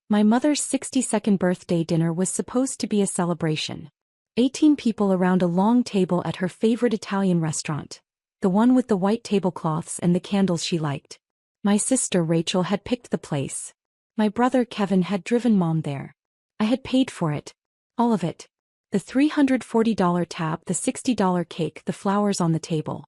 My mother's 62nd birthday dinner was supposed to be a celebration. 18 people around a long table at her favorite Italian restaurant. The one with the white tablecloths and the candles she liked. My sister Rachel had picked the place. My brother Kevin had driven Mom there. I had paid for it. All of it. The $340 tab, the $60 cake, the flowers on the table.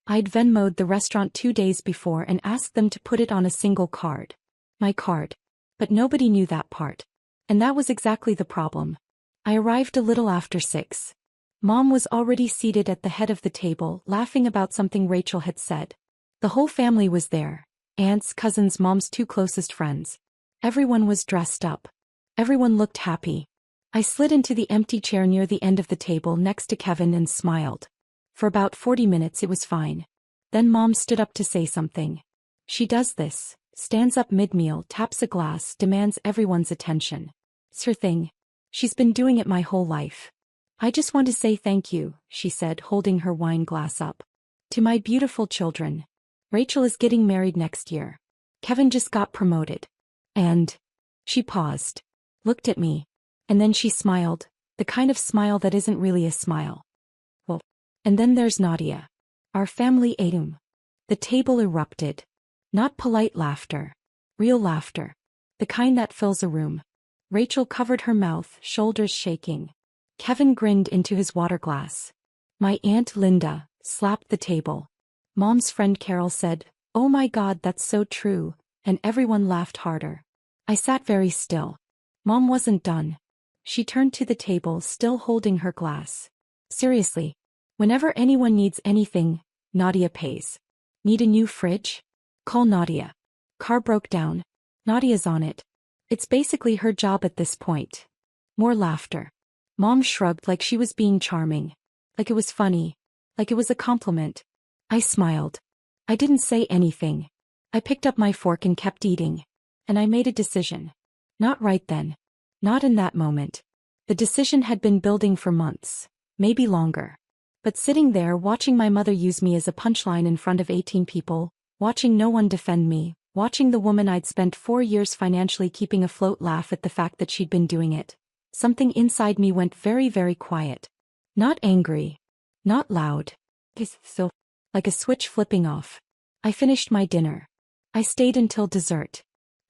I'd Venmo'd the restaurant 2 days before and asked them to put it on a single card. My card. But nobody knew that part. And that was exactly the problem. I arrived a little after 6. Mom was already seated at the head of the table, laughing about something Rachel had said. The whole family was there. Aunts, cousins, Mom's 2 closest friends. Everyone was dressed up. Everyone looked happy. I slid into the empty chair near the end of the table next to Kevin and smiled. For about 40 minutes it was fine. Then Mom stood up to say something. She does this, stands up mid-meal, taps a glass, demands everyone's attention. It's her thing. She's been doing it my whole life. I just want to say thank you, she said, holding her wine glass up. To my beautiful children. Rachel is getting married next year. Kevin just got promoted. And... She paused. Looked at me. And then she smiled, the kind of smile that isn't really a smile. Well, and then there's Nadia. Our family ATM. The table erupted. Not polite laughter. Real laughter. The kind that fills a room. Rachel covered her mouth, shoulders shaking. Kevin grinned into his water glass. My Aunt Linda slapped the table. Mom's friend Carol said, "Oh my God, that's so true," and everyone laughed harder. I sat very still. Mom wasn't done. She turned to the table, still holding her glass. Seriously. Whenever anyone needs anything, Nadia pays. Need a new fridge? Call Nadia. Car broke down. Nadia's on it. It's basically her job at this point. More laughter. Mom shrugged like she was being charming. Like it was funny. Like it was a compliment. I smiled. I didn't say anything. I picked up my fork and kept eating. And I made a decision. Not right then. Not in that moment. The decision had been building for months. Maybe longer. But sitting there watching my mother use me as a punchline in front of 18 people, watching no one defend me, watching the woman I'd spent 4 years financially keeping afloat laugh at the fact that she'd been doing it, something inside me went very, very quiet. Not angry. Not loud. So, like a switch flipping off. I finished my dinner. I stayed until dessert.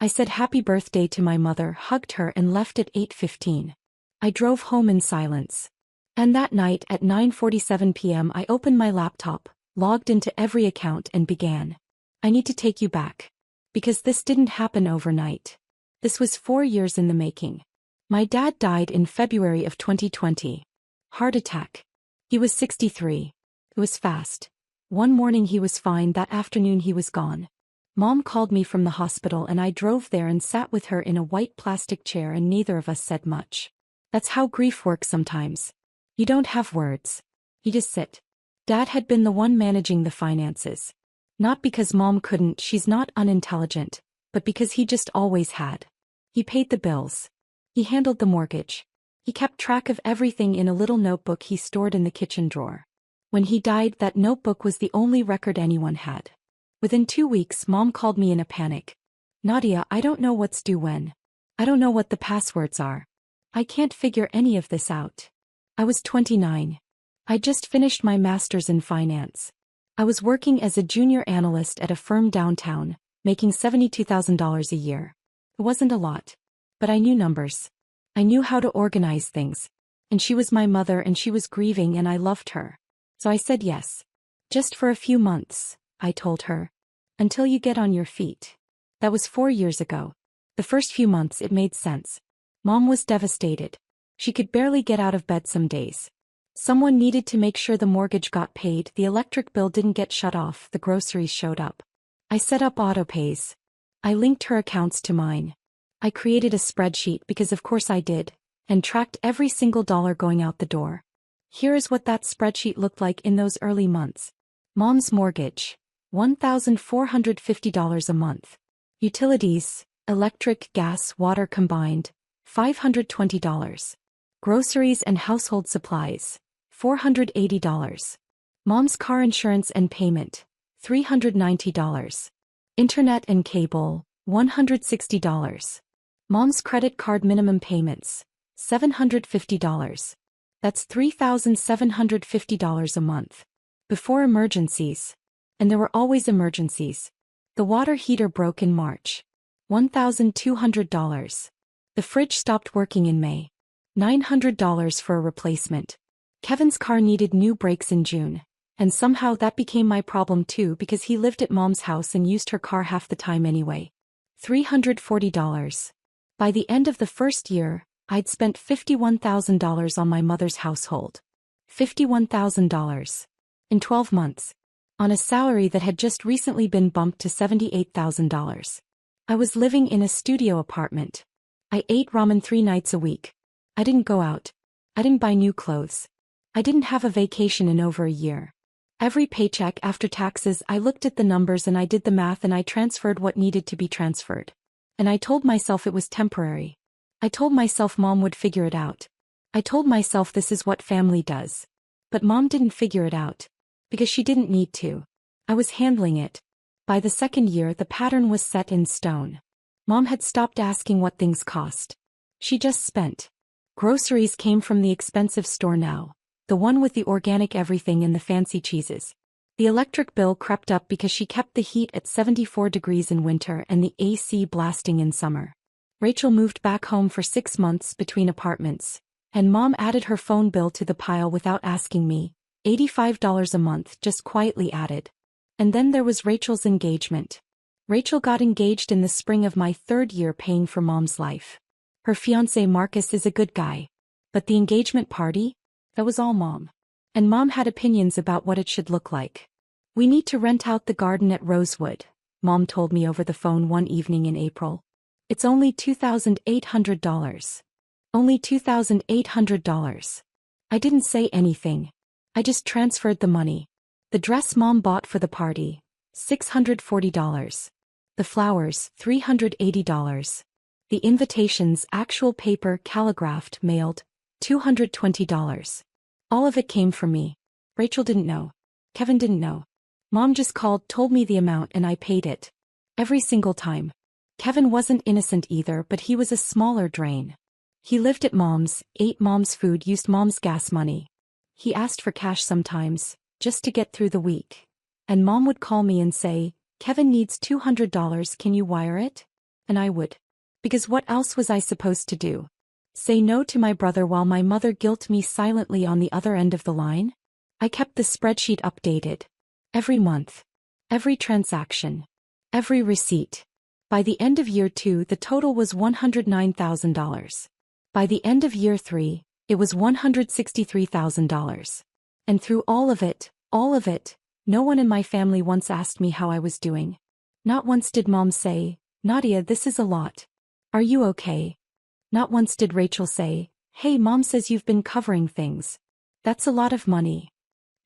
I said happy birthday to my mother, hugged her and left at 8:15. I drove home in silence. And that night at 9:47 p.m. I opened my laptop, logged into every account and began. I need to take you back. Because this didn't happen overnight. This was 4 years in the making. My dad died in February of 2020. Heart attack. He was 63. It was fast. One morning he was fine, that afternoon he was gone. Mom called me from the hospital and I drove there and sat with her in a white plastic chair and neither of us said much. That's how grief works sometimes. You don't have words. You just sit. Dad had been the one managing the finances. Not because Mom couldn't, she's not unintelligent, but because he just always had. He paid the bills. He handled the mortgage. He kept track of everything in a little notebook he stored in the kitchen drawer. When he died, that notebook was the only record anyone had. Within 2 weeks, Mom called me in a panic. Nadia, I don't know what's due when. I don't know what the passwords are. I can't figure any of this out. I was 29. I just finished my master's in finance. I was working as a junior analyst at a firm downtown, making $72,000 a year. It wasn't a lot. But I knew numbers. I knew how to organize things. And she was my mother and she was grieving and I loved her. So I said yes. Just for a few months, I told her. Until you get on your feet. That was 4 years ago. The first few months it made sense. Mom was devastated. She could barely get out of bed some days. Someone needed to make sure the mortgage got paid, the electric bill didn't get shut off, the groceries showed up. I set up autopays. I linked her accounts to mine. I created a spreadsheet because of course I did, and tracked every single dollar going out the door. Here is what that spreadsheet looked like in those early months. Mom's mortgage. $1,450 a month. Utilities, electric, gas, water combined, $520. Groceries and household supplies, $480. Mom's car insurance and payment, $390. Internet and cable, $160. Mom's credit card minimum payments, $750. That's $3,750 a month. Before emergencies. And there were always emergencies. The water heater broke in March. $1,200. The fridge stopped working in May. $900 for a replacement. Kevin's car needed new brakes in June. And somehow that became my problem too because he lived at Mom's house and used her car half the time anyway. $340. By the end of the first year, I'd spent $51,000 on my mother's household. $51,000. In 12 months. On a salary that had just recently been bumped to $78,000. I was living in a studio apartment. I ate ramen 3 nights a week. I didn't go out. I didn't buy new clothes. I didn't have a vacation in over a year. Every paycheck after taxes I looked at the numbers and I did the math and I transferred what needed to be transferred. And I told myself it was temporary. I told myself Mom would figure it out. I told myself this is what family does. But Mom didn't figure it out. Because she didn't need to. I was handling it. By the second year the pattern was set in stone. Mom had stopped asking what things cost. She just spent. Groceries came from the expensive store now. The one with the organic everything and the fancy cheeses. The electric bill crept up because she kept the heat at 74 degrees in winter and the AC blasting in summer. Rachel moved back home for 6 months between apartments, and Mom added her phone bill to the pile without asking me, $85 a month just quietly added. And then there was Rachel's engagement. Rachel got engaged in the spring of my 3rd year paying for Mom's life. Her fiancé Marcus is a good guy. But the engagement party? That was all Mom. And Mom had opinions about what it should look like. We need to rent out the garden at Rosewood, Mom told me over the phone one evening in April. It's only $2,800. Only $2,800. I didn't say anything. I just transferred the money. The dress Mom bought for the party, $640. The flowers, $380. The invitations, actual paper, calligraphed, mailed, $220. All of it came from me. Rachel didn't know. Kevin didn't know. Mom just called, told me the amount and I paid it. Every single time. Kevin wasn't innocent either, but he was a smaller drain. He lived at Mom's, ate Mom's food, used Mom's gas money. He asked for cash sometimes, just to get through the week. And Mom would call me and say, Kevin needs $200, can you wire it? And I would. Because what else was I supposed to do? Say no to my brother while my mother guilt me silently on the other end of the line? I kept the spreadsheet updated. Every month. Every transaction. Every receipt. By the end of year 2 the total was $109,000. By the end of year 3, it was $163,000. And through all of it, no one in my family once asked me how I was doing. Not once did Mom say, Nadia, this is a lot. Are you okay? Not once did Rachel say, hey, Mom says you've been covering things. That's a lot of money.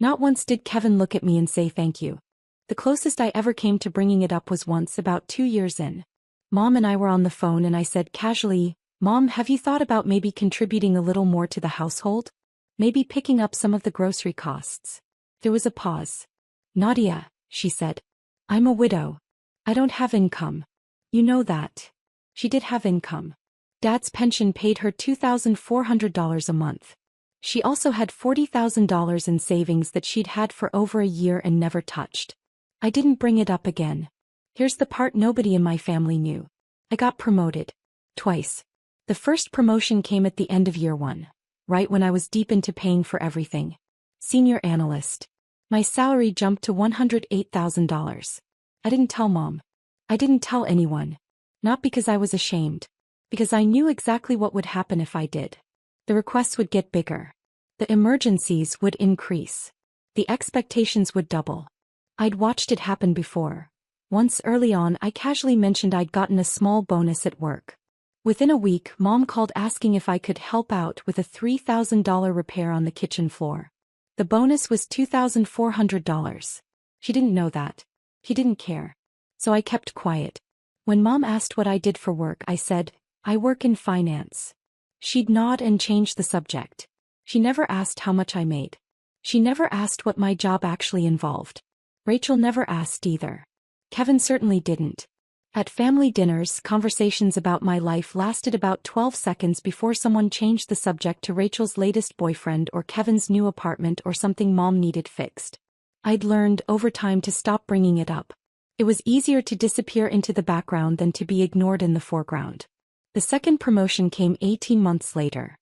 Not once did Kevin look at me and say thank you. The closest I ever came to bringing it up was once about 2 years in. Mom and I were on the phone and I said casually, Mom, have you thought about maybe contributing a little more to the household? Maybe picking up some of the grocery costs. There was a pause. Nadia, she said. I'm a widow. I don't have income. You know that. She did have income. Dad's pension paid her $2,400 a month. She also had $40,000 in savings that she'd had for over a year and never touched. I didn't bring it up again. Here's the part nobody in my family knew. I got promoted. Twice. The first promotion came at the end of year 1, right when I was deep into paying for everything. Senior analyst. My salary jumped to $108,000. I didn't tell Mom. I didn't tell anyone. Not because I was ashamed. Because I knew exactly what would happen if I did. The requests would get bigger. The emergencies would increase. The expectations would double. I'd watched it happen before. Once early on I casually mentioned I'd gotten a small bonus at work. Within a week Mom called asking if I could help out with a $3,000 repair on the kitchen floor. The bonus was $2,400. She didn't know that. She didn't care. So I kept quiet. When Mom asked what I did for work I said, I work in finance. She'd nod and change the subject. She never asked how much I made. She never asked what my job actually involved. Rachel never asked either. Kevin certainly didn't. At family dinners, conversations about my life lasted about 12 seconds before someone changed the subject to Rachel's latest boyfriend or Kevin's new apartment or something mom needed fixed. I'd learned over time to stop bringing it up. It was easier to disappear into the background than to be ignored in the foreground. The second promotion came 18 months later.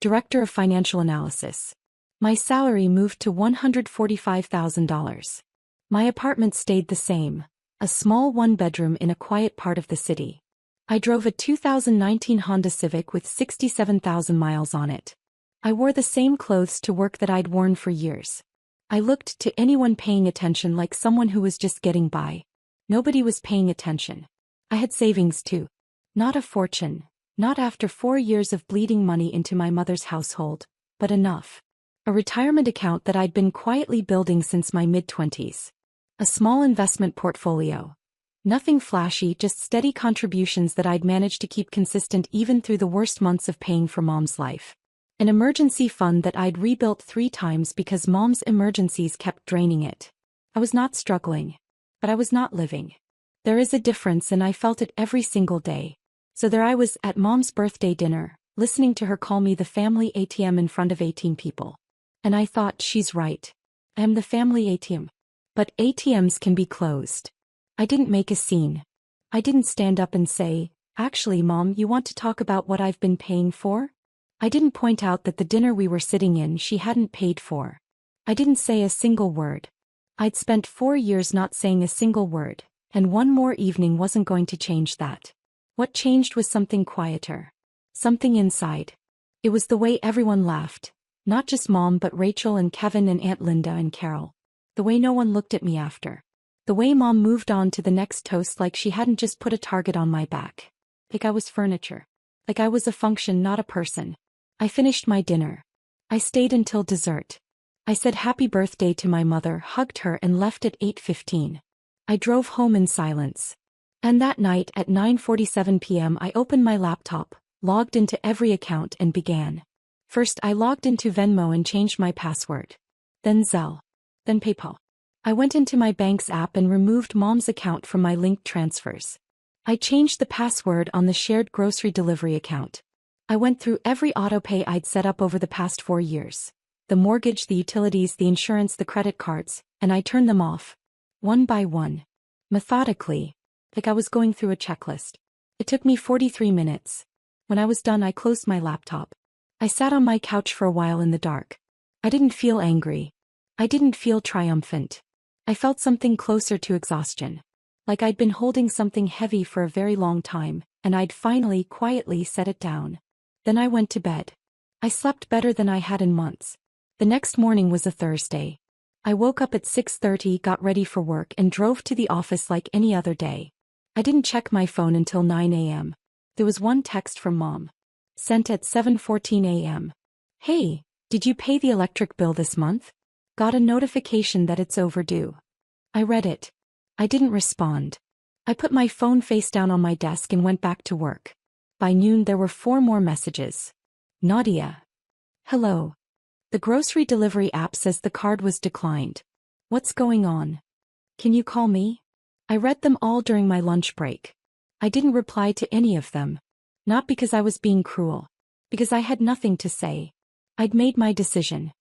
Director of Financial Analysis. My salary moved to $145,000. My apartment stayed the same, a small one-bedroom in a quiet part of the city. I drove a 2019 Honda Civic with 67,000 miles on it. I wore the same clothes to work that I'd worn for years. I looked to anyone paying attention like someone who was just getting by. Nobody was paying attention. I had savings too. Not a fortune, not after 4 years of bleeding money into my mother's household, but enough. A retirement account that I'd been quietly building since my mid-20s. A small investment portfolio. Nothing flashy, just steady contributions that I'd managed to keep consistent even through the worst months of paying for Mom's life. An emergency fund that I'd rebuilt 3 times because Mom's emergencies kept draining it. I was not struggling. But I was not living. There is a difference, and I felt it every single day. So there I was at Mom's birthday dinner, listening to her call me the family ATM in front of 18 people. And I thought, she's right. I am the family ATM. But ATMs can be closed. I didn't make a scene. I didn't stand up and say, actually Mom, you want to talk about what I've been paying for? I didn't point out that the dinner we were sitting in she hadn't paid for. I didn't say a single word. I'd spent 4 years not saying a single word, and one more evening wasn't going to change that. What changed was something quieter. Something inside. It was the way everyone laughed. Not just Mom but Rachel and Kevin and Aunt Linda and Carol. The way no one looked at me after. The way Mom moved on to the next toast like she hadn't just put a target on my back. Like I was furniture. Like I was a function, not a person. I finished my dinner. I stayed until dessert. I said happy birthday to my mother, hugged her and left at 8:15. I drove home in silence. And that night at 9:47 p.m. I opened my laptop, logged into every account and began. First I logged into Venmo and changed my password. Then Zelle. Then PayPal. I went into my bank's app and removed Mom's account from my linked transfers. I changed the password on the shared grocery delivery account. I went through every autopay I'd set up over the past 4 years. The mortgage, the utilities, the insurance, the credit cards, and I turned them off. One by one. Methodically. Like I was going through a checklist. It took me 43 minutes. When I was done I closed my laptop. I sat on my couch for a while in the dark. I didn't feel angry. I didn't feel triumphant. I felt something closer to exhaustion. Like I'd been holding something heavy for a very long time, and I'd finally, quietly set it down. Then I went to bed. I slept better than I had in months. The next morning was a Thursday. I woke up at 6:30, got ready for work and drove to the office like any other day. I didn't check my phone until 9 a.m. There was one text from Mom. Sent at 7:14 a.m. Hey, did you pay the electric bill this month? Got a notification that it's overdue. I read it. I didn't respond. I put my phone face down on my desk and went back to work. By noon there were 4 more messages. Nadia. Hello. The grocery delivery app says the card was declined. What's going on? Can you call me? I read them all during my lunch break. I didn't reply to any of them. Not because I was being cruel. Because I had nothing to say. I'd made my decision.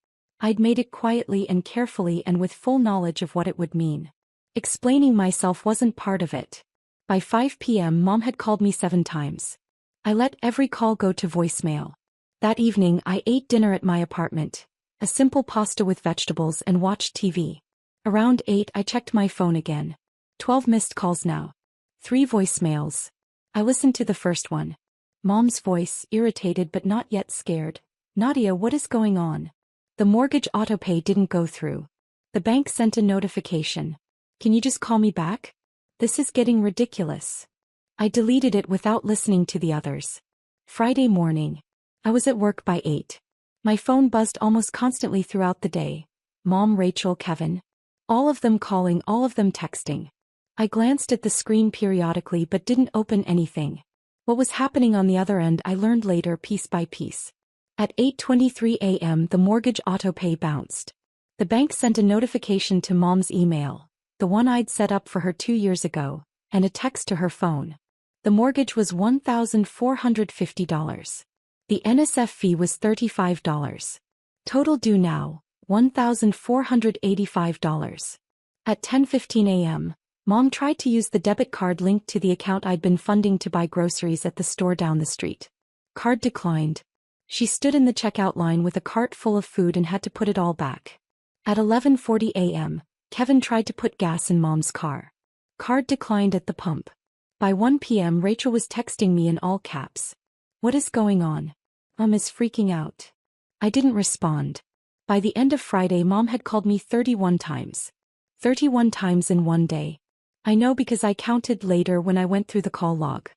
I'd made it quietly and carefully and with full knowledge of what it would mean. Explaining myself wasn't part of it. By 5 p.m. Mom had called me 7 times. I let every call go to voicemail. That evening I ate dinner at my apartment. A simple pasta with vegetables and watched TV. Around 8 I checked my phone again. 12 missed calls now. 3 voicemails. I listened to the first one. Mom's voice, irritated but not yet scared. Nadia, what is going on? The mortgage autopay didn't go through. The bank sent a notification. Can you just call me back? This is getting ridiculous. I deleted it without listening to the others. Friday morning. I was at work by 8. My phone buzzed almost constantly throughout the day. Mom, Rachel, Kevin. All of them calling, all of them texting. I glanced at the screen periodically but didn't open anything. What was happening on the other end I learned later piece by piece. At 8:23 a.m. the mortgage autopay bounced. The bank sent a notification to Mom's email, the one I'd set up for her 2 years ago, and a text to her phone. The mortgage was $1,450. The NSF fee was $35. Total due now, $1,485. At 10:15 a.m., Mom tried to use the debit card linked to the account I'd been funding to buy groceries at the store down the street. Card declined. She stood in the checkout line with a cart full of food and had to put it all back. At 11:40 a.m., Kevin tried to put gas in Mom's car. Card declined at the pump. By 1 p.m. Rachel was texting me in all caps. "What is going on? Mom is freaking out." I didn't respond. By the end of Friday, Mom had called me 31 times. 31 times in one day. I know because I counted later when I went through the call log.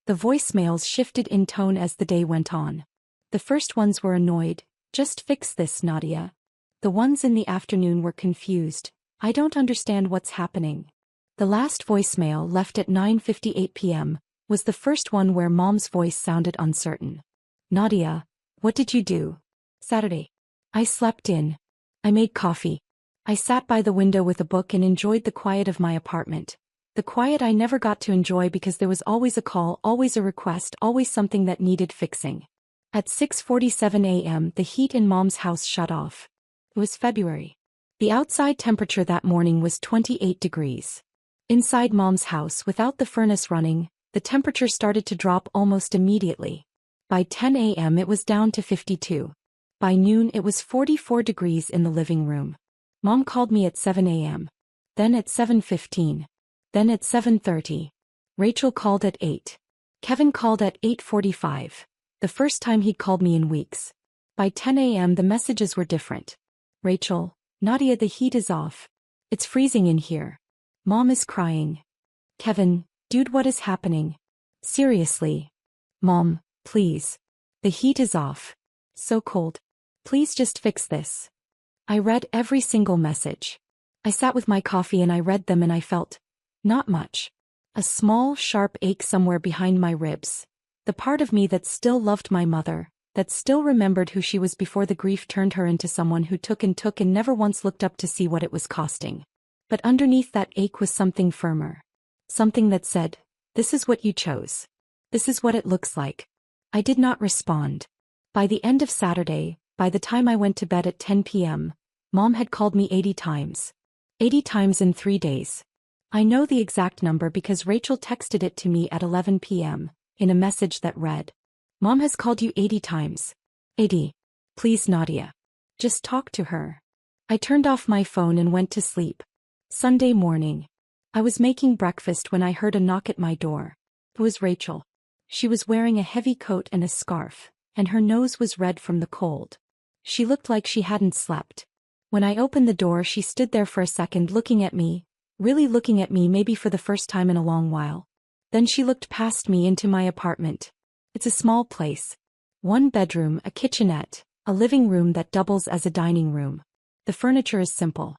The voicemails shifted in tone as the day went on. The first ones were annoyed. "Just fix this, Nadia." The ones in the afternoon were confused. "I don't understand what's happening." The last voicemail, left at 9:58 p.m., was the first one where Mom's voice sounded uncertain. "Nadia, what did you do Saturday?" "I slept in. I made coffee. I sat by the window with a book and enjoyed the quiet of my apartment. The quiet I never got to enjoy because there was always a call, always a request, always something that needed fixing." At 6:47 a.m. the heat in Mom's house shut off. It was February. The outside temperature that morning was 28 degrees. Inside Mom's house, without the furnace running, the temperature started to drop almost immediately. By 10 a.m. it was down to 52. By noon it was 44 degrees in the living room. Mom called me at 7 a.m. Then at 7:15. Then at 7:30. Rachel called at 8. Kevin called at 8:45. The first time he'd called me in weeks. By 10 a.m. the messages were different. "Rachel, Nadia, the heat is off. It's freezing in here. Mom is crying." "Kevin, dude, what is happening? Seriously. Mom, please. The heat is off. So cold. Please just fix this." I read every single message. I sat with my coffee and I read them and I felt not much. A small, sharp ache somewhere behind my ribs. The part of me that still loved my mother, that still remembered who she was before the grief turned her into someone who took and never once looked up to see what it was costing. But underneath that ache was something firmer. Something that said, "This is what you chose. This is what it looks like." I did not respond. By the end of Saturday, by the time I went to bed at 10 p.m., Mom had called me 80 times. 80 times in 3 days. I know the exact number because Rachel texted it to me at 11 p.m., in a message that read, "Mom has called you 80 times. 80. Please, Nadia. Just talk to her." I turned off my phone and went to sleep. Sunday morning. I was making breakfast when I heard a knock at my door. It was Rachel. She was wearing a heavy coat and a scarf, and her nose was red from the cold. She looked like she hadn't slept. When I opened the door, she stood there for a second looking at me, really looking at me, maybe for the first time in a long while. Then she looked past me into my apartment. It's a small place. 1 bedroom, a kitchenette, a living room that doubles as a dining room. The furniture is simple.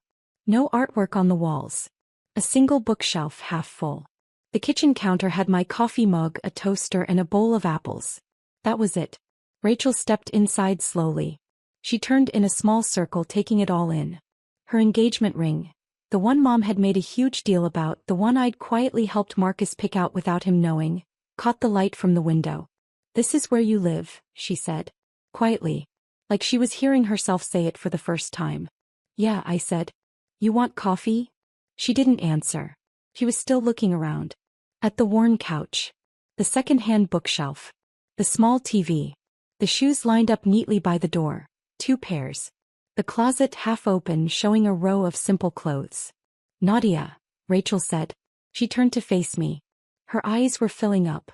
No artwork on the walls. A single bookshelf half full. The kitchen counter had my coffee mug, a toaster, and a bowl of apples. That was it. Rachel stepped inside slowly. She turned in a small circle, taking it all in. Her engagement ring. The one Mom had made a huge deal about, the one I'd quietly helped Marcus pick out without him knowing, caught the light from the window. "This is where you live," she said. Quietly. Like she was hearing herself say it for the first time. "Yeah," I said. "You want coffee?" She didn't answer. She was still looking around. At the worn couch. The second-hand bookshelf. The small TV. The shoes lined up neatly by the door. 2 pairs. The closet half open, showing a row of simple clothes. "Nadia," Rachel said. She turned to face me. Her eyes were filling up.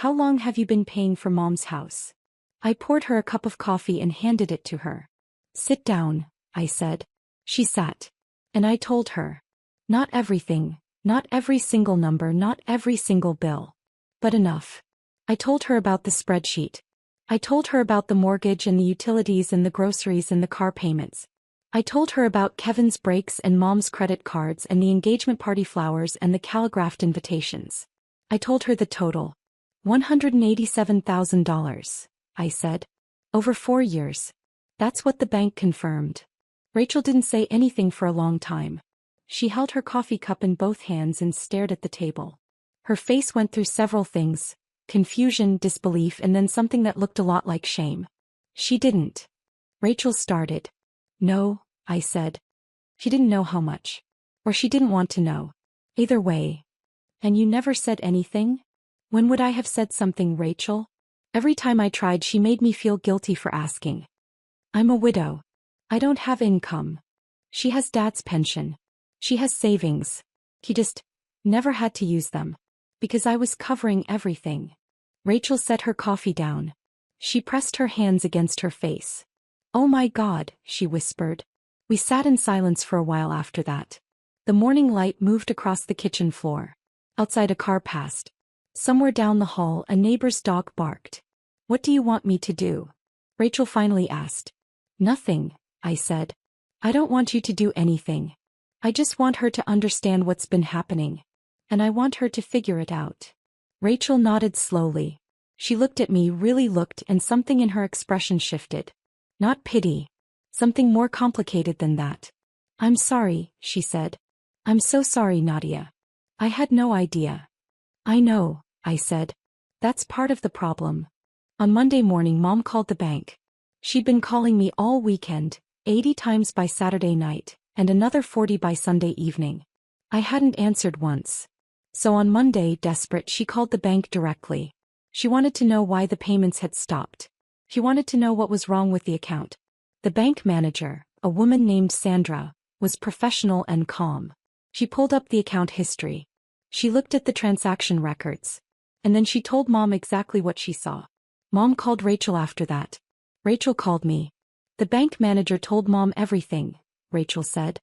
"How long have you been paying for Mom's house?" I poured her a cup of coffee and handed it to her. "Sit down," I said. She sat. And I told her. Not everything, not every single number, not every single bill. But enough. I told her about the spreadsheet. I told her about the mortgage and the utilities and the groceries and the car payments. I told her about Kevin's breaks and Mom's credit cards and the engagement party flowers and the calligraphed invitations. I told her the total. $187,000, I said. Over 4 years. That's what the bank confirmed. Rachel didn't say anything for a long time. She held her coffee cup in both hands and stared at the table. Her face went through several things: confusion, disbelief, and then something that looked a lot like shame. She didn't. Rachel started. No, I said. She didn't know how much. Or she didn't want to know. Either way. And you never said anything? When would I have said something, Rachel? Every time I tried, she made me feel guilty for asking. I'm a widow. I don't have income. She has Dad's pension. She has savings. He just never had to use them. Because I was covering everything. Rachel set her coffee down. She pressed her hands against her face. Oh my God, she whispered. We sat in silence for a while after that. The morning light moved across the kitchen floor. Outside, a car passed. Somewhere down the hall, a neighbor's dog barked. What do you want me to do? Rachel finally asked. Nothing, I said. I don't want you to do anything. I just want her to understand what's been happening. And I want her to figure it out. Rachel nodded slowly. She looked at me, really looked, and something in her expression shifted. Not pity. Something more complicated than that. I'm sorry, she said. I'm so sorry, Nadia. I had no idea. I know, I said. That's part of the problem. On Monday morning, Mom called the bank. She'd been calling me all weekend, 80 times by Saturday night, and another 40 by Sunday evening. I hadn't answered once. So on Monday, desperate, she called the bank directly. She wanted to know why the payments had stopped. She wanted to know what was wrong with the account. The bank manager, a woman named Sandra, was professional and calm. She pulled up the account history. She looked at the transaction records. And then she told Mom exactly what she saw. Mom called Rachel after that. Rachel called me. The bank manager told Mom everything, Rachel said.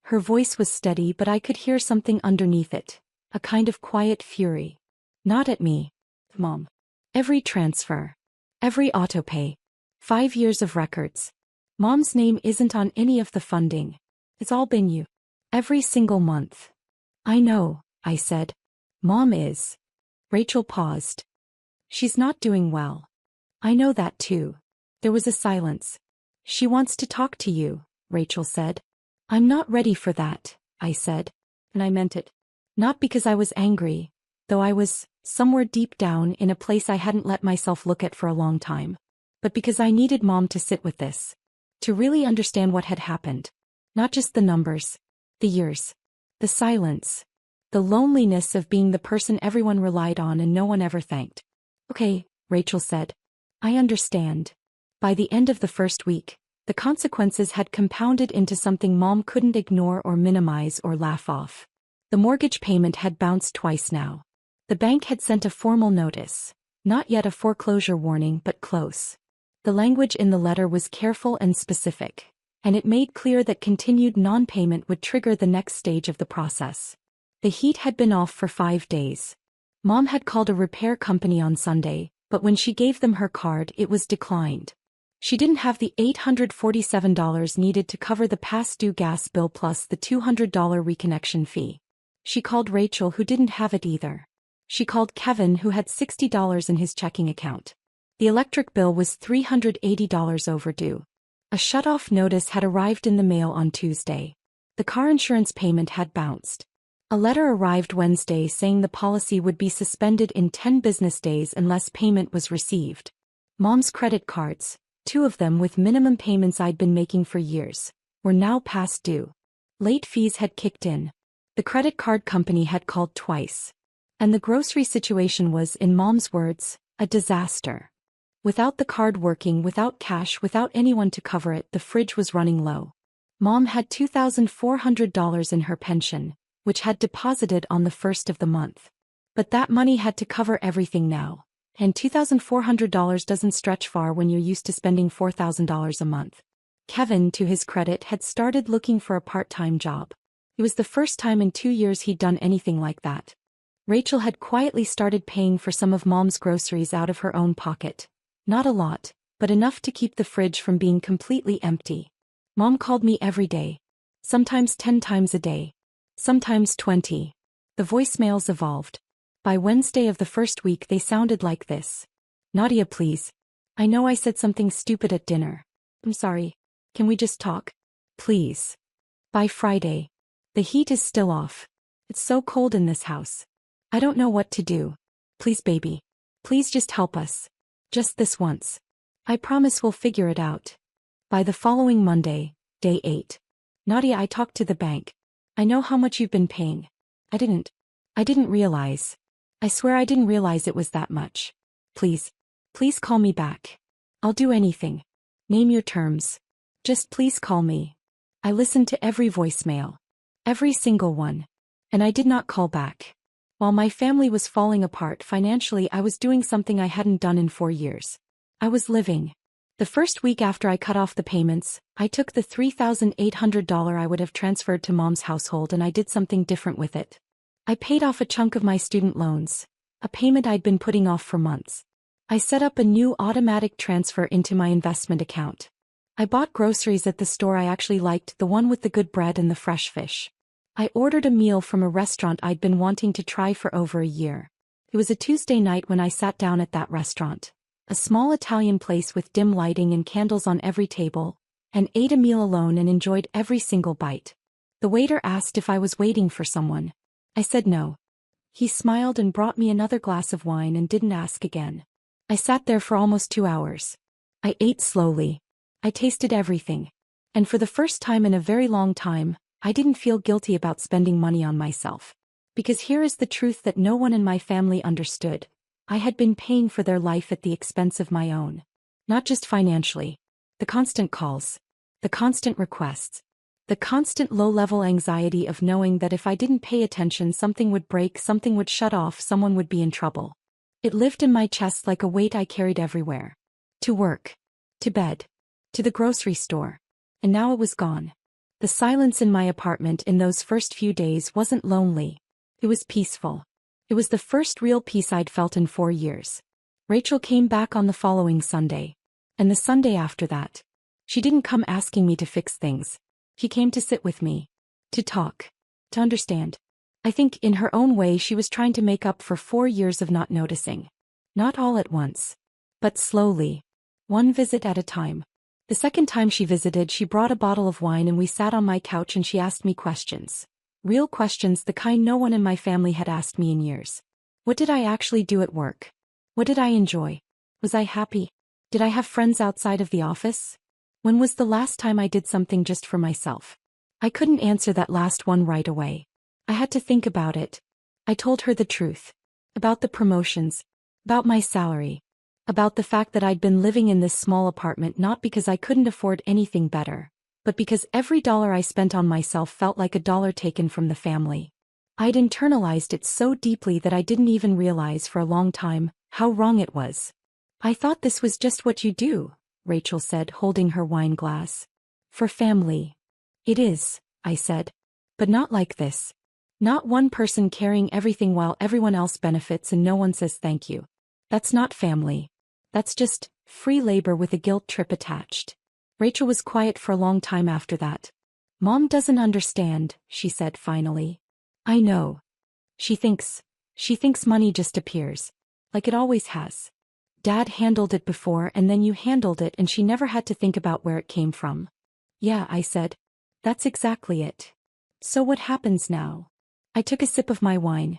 Her voice was steady, but I could hear something underneath it. A kind of quiet fury. Not at me, Mom. Every transfer. Every autopay. 5 years of records. Mom's name isn't on any of the funding. It's all been you. Every single month. I know, I said. Mom is. Rachel paused. She's not doing well. I know that too. There was a silence. She wants to talk to you, Rachel said. I'm not ready for that, I said. And I meant it. Not because I was angry, though I was, somewhere deep down, in a place I hadn't let myself look at for a long time. But because I needed Mom to sit with this. To really understand what had happened. Not just the numbers. The years. The silence. The loneliness of being the person everyone relied on and no one ever thanked. Okay, Rachel said. I understand. By the end of the first week, the consequences had compounded into something Mom couldn't ignore or minimize or laugh off. The mortgage payment had bounced twice now. The bank had sent a formal notice. Not yet a foreclosure warning, but close. The language in the letter was careful and specific, and it made clear that continued non-payment would trigger the next stage of the process. The heat had been off for 5 days. Mom had called a repair company on Sunday, but when she gave them her card, it was declined. She didn't have the $847 needed to cover the past due gas bill plus the $200 reconnection fee. She called Rachel, who didn't have it either. She called Kevin, who had $60 in his checking account. The electric bill was $380 overdue. A shut-off notice had arrived in the mail on Tuesday. The car insurance payment had bounced. A letter arrived Wednesday saying the policy would be suspended in 10 business days unless payment was received. Mom's credit cards, 2 of them with minimum payments I'd been making for years, were now past due. Late fees had kicked in. The credit card company had called twice. And the grocery situation was, in Mom's words, a disaster. Without the card working, without cash, without anyone to cover it, the fridge was running low. Mom had $2,400 in her pension, which had deposited on the first of the month. But that money had to cover everything now. And $2,400 doesn't stretch far when you're used to spending $4,000 a month. Kevin, to his credit, had started looking for a part-time job. It was the first time in 2 years he'd done anything like that. Rachel had quietly started paying for some of Mom's groceries out of her own pocket. Not a lot, but enough to keep the fridge from being completely empty. Mom called me every day. Sometimes 10 times a day. Sometimes 20. The voicemails evolved. By Wednesday of the first week they sounded like this. Nadia, please. I know I said something stupid at dinner. I'm sorry. Can we just talk? Please. By Friday. The heat is still off. It's so cold in this house. I don't know what to do. Please, baby. Please just help us. Just this once. I promise we'll figure it out. By the following Monday, day 8. Nadia, I talked to the bank. I know how much you've been paying. I didn't realize. I swear I didn't realize it was that much. Please. Please call me back. I'll do anything. Name your terms. Just please call me. I listened to every voicemail. Every single one. And I did not call back. While my family was falling apart financially, I was doing something I hadn't done in 4 years. I was living. The first week after I cut off the payments, I took the $3,800 I would have transferred to Mom's household and I did something different with it. I paid off a chunk of my student loans, a payment I'd been putting off for months. I set up a new automatic transfer into my investment account. I bought groceries at the store I actually liked, the one with the good bread and the fresh fish. I ordered a meal from a restaurant I'd been wanting to try for over a year. It was a Tuesday night when I sat down at that restaurant, a small Italian place with dim lighting and candles on every table, and ate a meal alone and enjoyed every single bite. The waiter asked if I was waiting for someone. I said no. He smiled and brought me another glass of wine and didn't ask again. I sat there for almost 2 hours. I ate slowly. I tasted everything. And for the first time in a very long time, I didn't feel guilty about spending money on myself. Because here is the truth that no one in my family understood. I had been paying for their life at the expense of my own. Not just financially. The constant calls. The constant requests. The constant low-level anxiety of knowing that if I didn't pay attention something would break, something would shut off, someone would be in trouble. It lived in my chest like a weight I carried everywhere. To work. To bed. To the grocery store. And now it was gone. The silence in my apartment in those first few days wasn't lonely. It was peaceful. It was the first real peace I'd felt in 4 years. Rachel came back on the following Sunday. And the Sunday after that. She didn't come asking me to fix things. She came to sit with me. To talk. To understand. I think in her own way she was trying to make up for 4 years of not noticing. Not all at once. But slowly. One visit at a time. The second time she visited, she brought a bottle of wine and we sat on my couch and she asked me questions. Real questions, the kind no one in my family had asked me in years. What did I actually do at work? What did I enjoy? Was I happy? Did I have friends outside of the office? When was the last time I did something just for myself? I couldn't answer that last one right away. I had to think about it. I told her the truth. About the promotions. About my salary. About the fact that I'd been living in this small apartment not because I couldn't afford anything better, but because every dollar I spent on myself felt like a dollar taken from the family. I'd internalized it so deeply that I didn't even realize for a long time how wrong it was. I thought this was just what you do, Rachel said, holding her wine glass. For family. It is, I said. But not like this. Not one person carrying everything while everyone else benefits and no one says thank you. That's not family. That's just free labor with a guilt trip attached. Rachel was quiet for a long time after that. Mom doesn't understand, she said finally. I know. She thinks money just appears. Like it always has. Dad handled it before and then you handled it and she never had to think about where it came from. Yeah, I said. That's exactly it. So what happens now? I took a sip of my wine.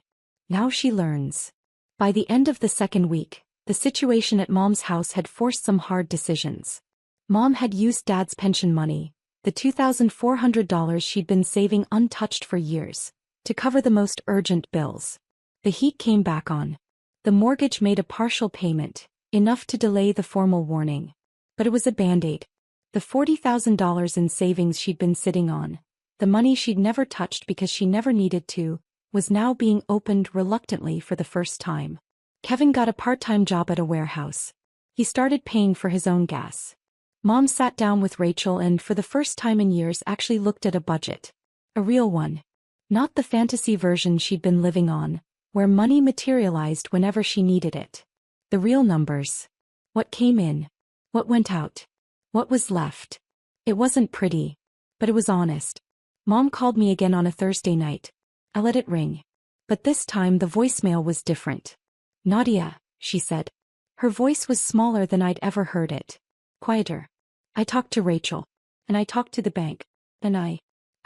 Now she learns. By the end of the second week, the situation at Mom's house had forced some hard decisions. Mom had used Dad's pension money, the $2,400 she'd been saving untouched for years, to cover the most urgent bills. The heat came back on. The mortgage made a partial payment, enough to delay the formal warning. But it was a band-aid. The $40,000 in savings she'd been sitting on, the money she'd never touched because she never needed to, was now being opened reluctantly for the first time. Kevin got a part-time job at a warehouse. He started paying for his own gas. Mom sat down with Rachel and for the first time in years actually looked at a budget. A real one. Not the fantasy version she'd been living on, where money materialized whenever she needed it. The real numbers. What came in. What went out. What was left. It wasn't pretty. But it was honest. Mom called me again on a Thursday night. I let it ring. But this time the voicemail was different. Nadia, she said. Her voice was smaller than I'd ever heard it. Quieter. I talked to Rachel. And I talked to the bank. And I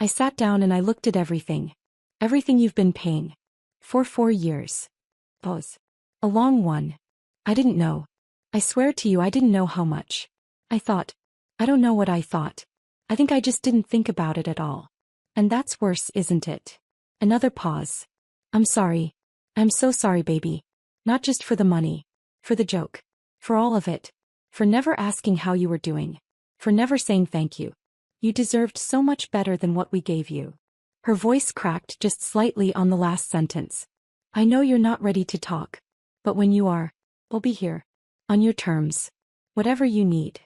sat down and I looked at everything. Everything you've been paying. For 4 years. Pause. A long one. I didn't know. I swear to you I didn't know how much. I thought. I don't know what I thought. I think I just didn't think about it at all. And that's worse, isn't it? Another pause. I'm sorry. I'm so sorry, baby. Not just for the money. For the joke. For all of it. For never asking how you were doing. For never saying thank you. You deserved so much better than what we gave you. Her voice cracked just slightly on the last sentence. I know you're not ready to talk. But when you are, we'll be here. On your terms. Whatever you need.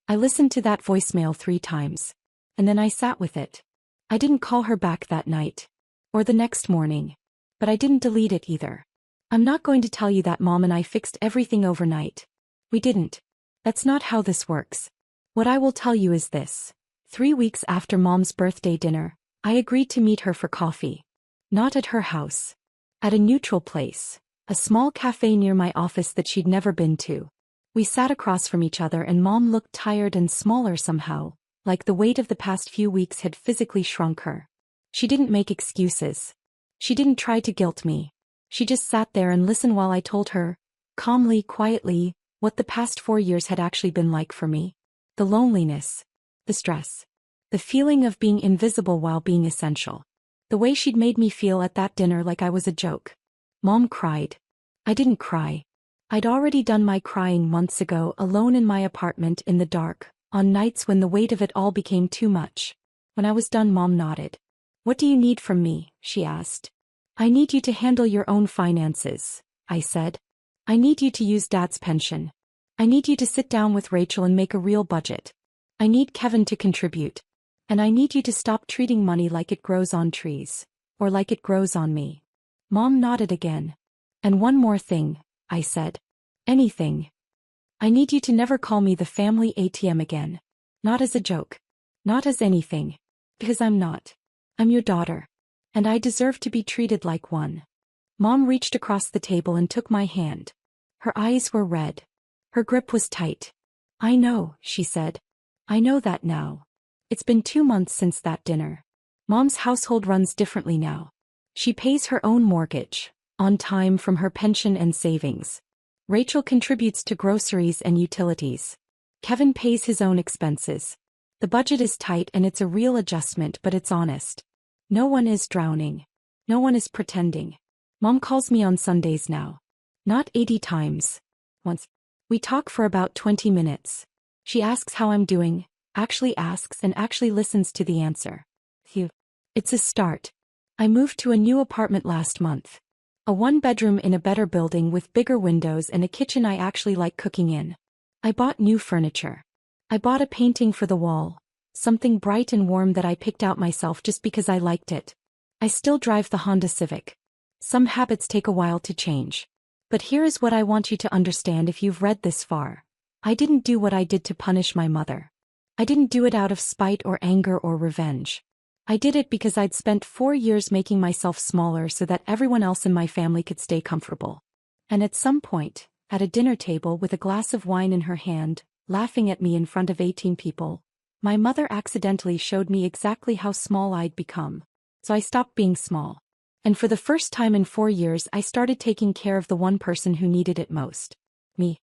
I listened to that voicemail 3 times. And then I sat with it. I didn't call her back that night. Or the next morning. But I didn't delete it either. I'm not going to tell you that Mom and I fixed everything overnight. We didn't. That's not how this works. What I will tell you is this. 3 weeks after Mom's birthday dinner, I agreed to meet her for coffee. Not at her house. At a neutral place. A small cafe near my office that she'd never been to. We sat across from each other and Mom looked tired and smaller somehow, like the weight of the past few weeks had physically shrunk her. She didn't make excuses. She didn't try to guilt me. She just sat there and listened while I told her, calmly, quietly, what the past 4 years had actually been like for me. The loneliness. The stress. The feeling of being invisible while being essential. The way she'd made me feel at that dinner like I was a joke. Mom cried. I didn't cry. I'd already done my crying months ago alone in my apartment in the dark, on nights when the weight of it all became too much. When I was done, Mom nodded. What do you need from me? She asked. I need you to handle your own finances, I said. I need you to use Dad's pension. I need you to sit down with Rachel and make a real budget. I need Kevin to contribute. And I need you to stop treating money like it grows on trees. Or like it grows on me. Mom nodded again. And one more thing, I said. Anything. I need you to never call me the family ATM again. Not as a joke. Not as anything. Because I'm not. I'm your daughter. And I deserve to be treated like one. Mom reached across the table and took my hand. Her eyes were red. Her grip was tight. I know, she said. I know that now. It's been 2 months since that dinner. Mom's household runs differently now. She pays her own mortgage, on time from her pension and savings. Rachel contributes to groceries and utilities. Kevin pays his own expenses. The budget is tight and it's a real adjustment, but it's honest. No one is drowning. No one is pretending. Mom calls me on Sundays now. Not 80 times. Once. We talk for about 20 minutes. She asks how I'm doing, actually asks and actually listens to the answer. Phew. It's a start. I moved to a new apartment last month. A 1-bedroom in a better building with bigger windows and a kitchen I actually like cooking in. I bought new furniture. I bought a painting for the wall, something bright and warm that I picked out myself just because I liked it. I still drive the Honda Civic. Some habits take a while to change. But here is what I want you to understand if you've read this far. I didn't do what I did to punish my mother. I didn't do it out of spite or anger or revenge. I did it because I'd spent 4 years making myself smaller so that everyone else in my family could stay comfortable. And at some point, at a dinner table with a glass of wine in her hand, laughing at me in front of 18 people, my mother accidentally showed me exactly how small I'd become. So I stopped being small. And for the first time in 4 years I started taking care of the one person who needed it most. Me.